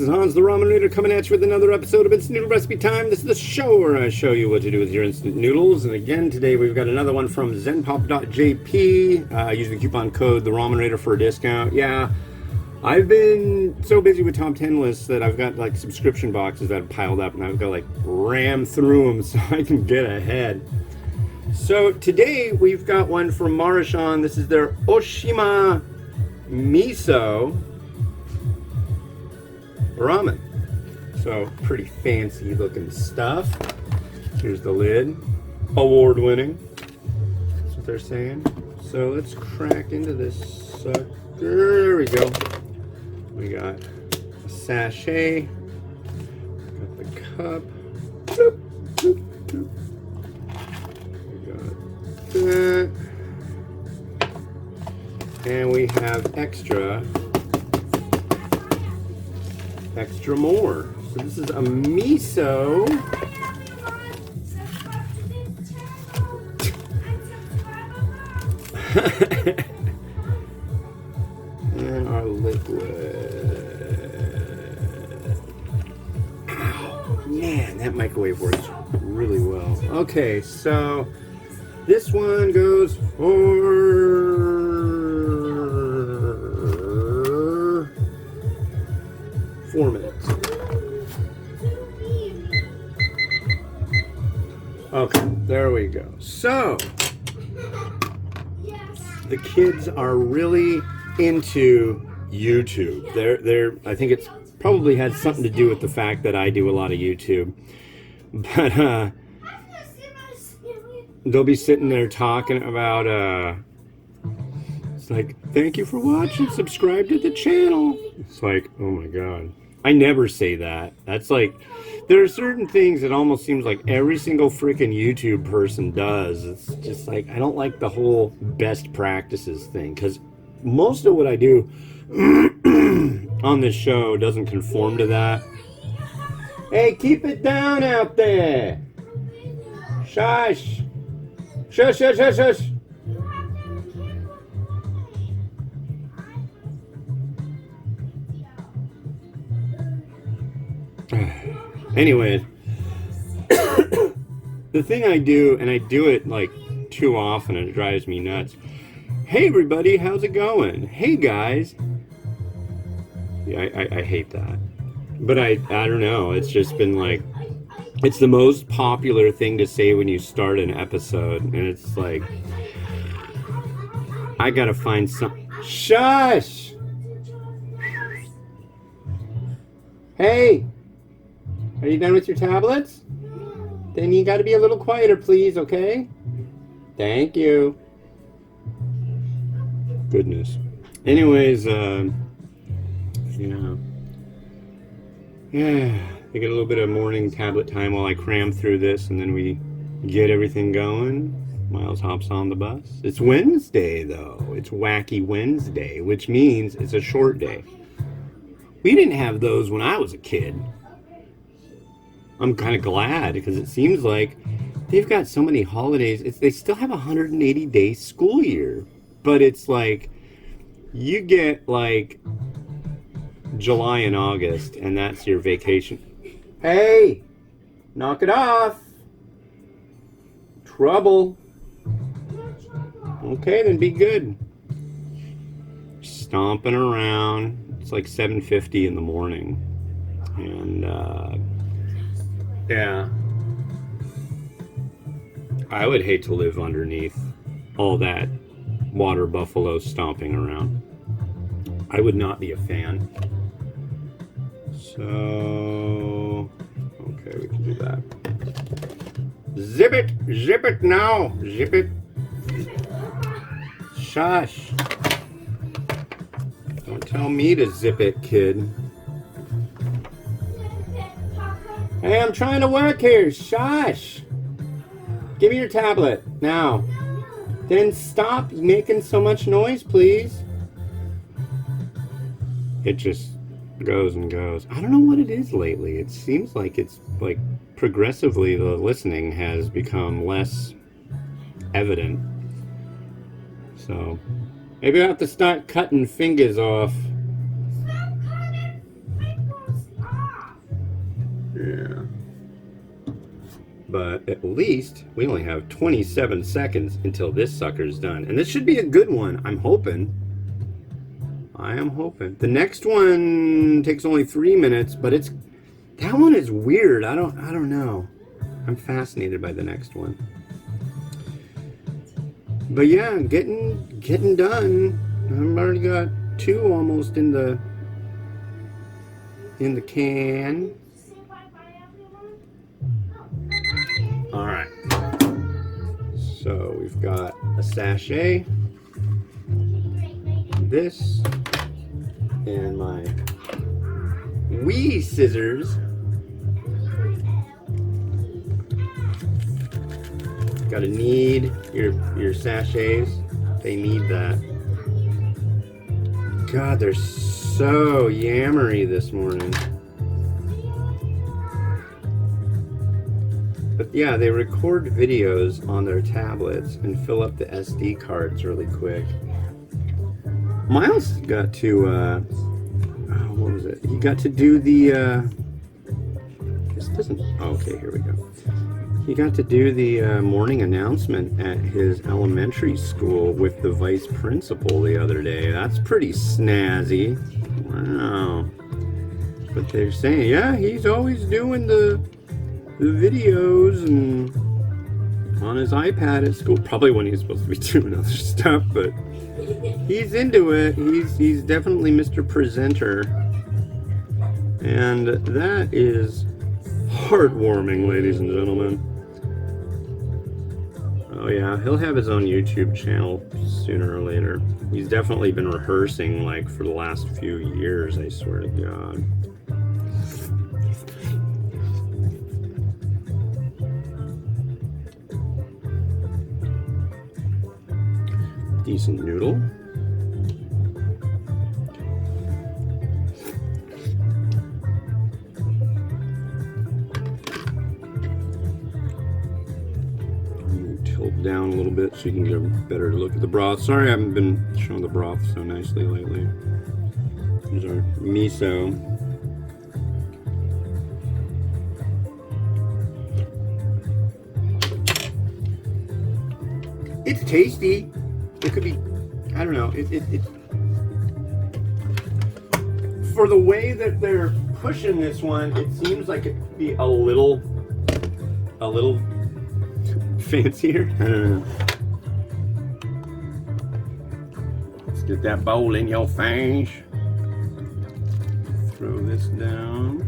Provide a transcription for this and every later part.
this is Hans the Ramen Noodle coming at you with another episode of Instant Noodle Recipe Time. This is the show where I show you what to do with your instant noodles. And again, today we've got another one from zenpop.jp. Use the coupon code the Ramenrator for a discount. Yeah, I've been so busy with top 10 lists that I've got like subscription boxes that have piled up and I've got to like ram through them so I can get ahead. So today we've got one from Maruchan. This is their Oshima Miso Ramen. So pretty fancy looking stuff. Here's the lid. Award winning. That's what they're saying. So let's crack into this sucker. There we go. We got a sachet. Got the cup. Boop, boop, boop. We got that. And we have extra more. So this is a miso. And our liquid. Ow, man, that microwave works really well. Okay, so this one goes for 4 minutes. Okay, there we go. So the kids are really into YouTube. They're I think it's probably had something to do with the fact that I do a lot of YouTube. But they'll be sitting there talking about it's like, thank you for watching, subscribe to the channel. It's like, oh my god. I never say that. That's like, there are certain things that almost seems like every single freaking YouTube person does. It's just like, I don't like the whole best practices thing, because most of what I do on this show doesn't conform to that. Hey, keep it down out there. Shush. Shush, shush, shush, shush. Anyways, the thing I do, and I do it like too often and it drives me nuts. Hey everybody, how's it going? Hey guys. Yeah, I hate that. But I don't know, it's just been like, it's the most popular thing to say when you start an episode, and it's like, I gotta find some. Shush! Hey! Are you done with your tablets? Then you gotta be a little quieter, please, okay? Thank you. Goodness. Anyways, yeah. I get a little bit of morning tablet time while I cram through this, and then we get everything going. Miles hops on the bus. It's Wednesday, though. It's Wacky Wednesday, which means it's a short day. We didn't have those when I was a kid. I'm kind of glad, because it seems like they've got so many holidays. They still have a 180-day school year, but it's like you get like July and August, and that's your vacation. Hey, knock it off. Trouble. Okay, then be good. Stomping around. It's like 7:50 in the morning, and yeah, I would hate to live underneath all that water buffalo stomping around. I would not be a fan. So, okay, we can do that. Zip it now, zip it. Shush. Don't tell me to zip it, kid. Hey, I'm trying to work here. Shush. Give me your tablet now. Then stop making so much noise, please. It just goes and goes. I don't know what it is lately. It seems like it's like progressively the listening has become less evident. So maybe I have to start cutting fingers off. Yeah. But at least we only have 27 seconds until this sucker's done. And this should be a good one, I'm hoping. I am hoping. The next one takes only 3 minutes, but that one is weird. I don't know. I'm fascinated by the next one. But yeah, getting done. I've already got 2 almost in the can. All right. So we've got a sachet, this, and my wee scissors. Gotta knead your sachets. They need that. God, they're so yammery this morning. But yeah, they record videos on their tablets and fill up the SD cards really quick. Miles got to, what was it? He got to do the, this doesn't, oh, okay, here we go. He got to do the morning announcement at his elementary school with the vice principal the other day. That's pretty snazzy. Wow. But they're saying, yeah, he's always doing the videos and on his iPad at school. Probably when he's supposed to be doing other stuff, but he's into it. He's definitely Mr. Presenter. And that is heartwarming, ladies and gentlemen. Oh yeah, he'll have his own YouTube channel sooner or later. He's definitely been rehearsing like for the last few years, I swear to God. Decent noodle. Tilt down a little bit so you can get a better look at the broth. Sorry I haven't been showing the broth so nicely lately. Here's our miso. It's tasty. It could be, I don't know. It for the way that they're pushing this one, it seems like it could be a little fancier. I don't know. Let's get that bowl in your face. Throw this down.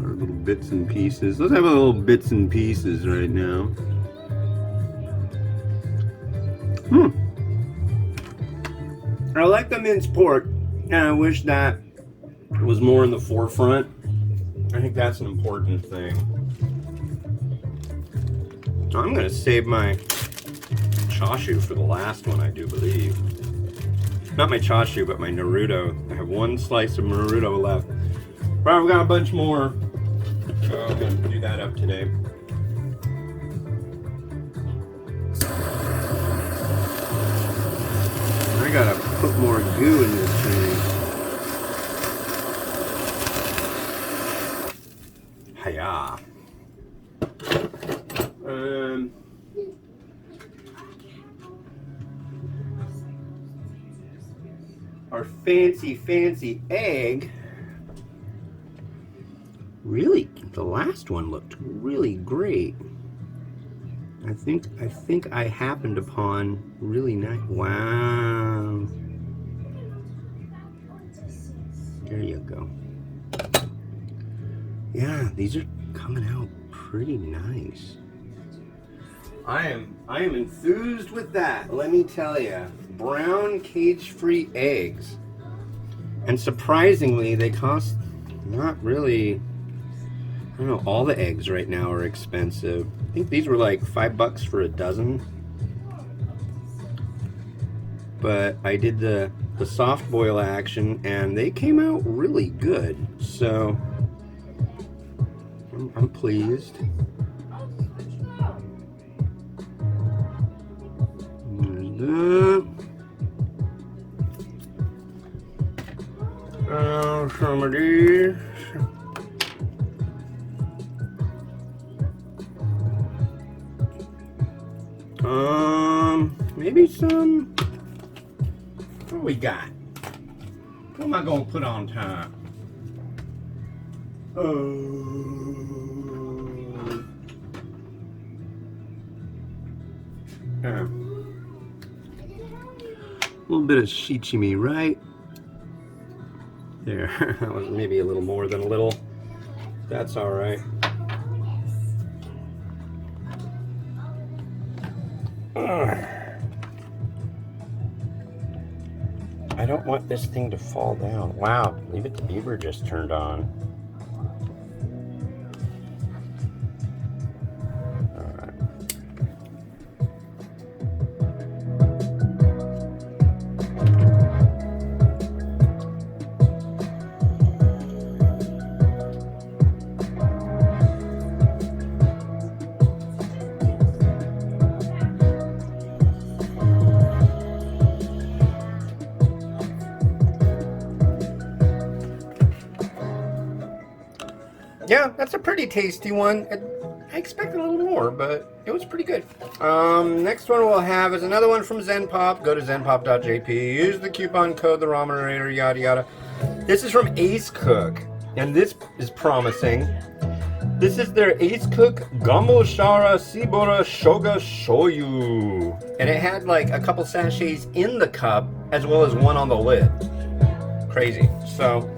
Our little bits and pieces. Let's have a little bits and pieces right now. I like the minced pork, and I wish that was more in the forefront. I think that's an important thing. I'm gonna save my chashu for the last one, I do believe. Not my chashu, but my Naruto. I have one slice of Naruto left. But I've got a bunch more. So I'm gonna do that up today. I gotta put more goo in this thing. Hiya. Our fancy egg. Really, the last one looked really great. I think I happened upon really nice. Wow. There you go. Yeah, these are coming out pretty nice. I am enthused with that. Let me tell you, brown cage-free eggs, and surprisingly, they cost not really. I don't know, all the eggs right now are expensive. I think these were like $5 for a dozen. But I did the soft boil action and they came out really good. So I'm pleased. There's that. Some of these. Maybe some. What we got? What am I gonna put on top? A little bit of shichimi, right? There, that was maybe a little more than a little. That's all right. I don't want this thing to fall down. Wow, Leave It to Beaver just turned on. Yeah, that's a pretty tasty one. I expected a little more, but it was pretty good. Next one we'll have is another one from Zen Pop. Go to zenpop.jp. Use the coupon code TheRamenerator, yada yada. This is from Ace Cook, and this is promising. This is their Ace Cook Gumbo Shara Sibora Shoga Shoyu. And it had like a couple sachets in the cup, as well as one on the lid. Crazy. So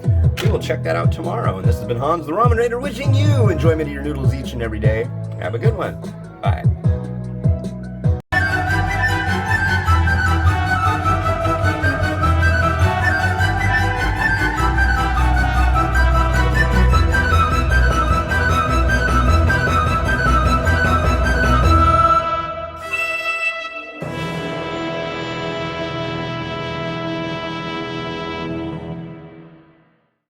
we will check that out tomorrow. And this has been Hans the Ramenerator wishing you enjoyment of your noodles each and every day. Have a good one. Bye.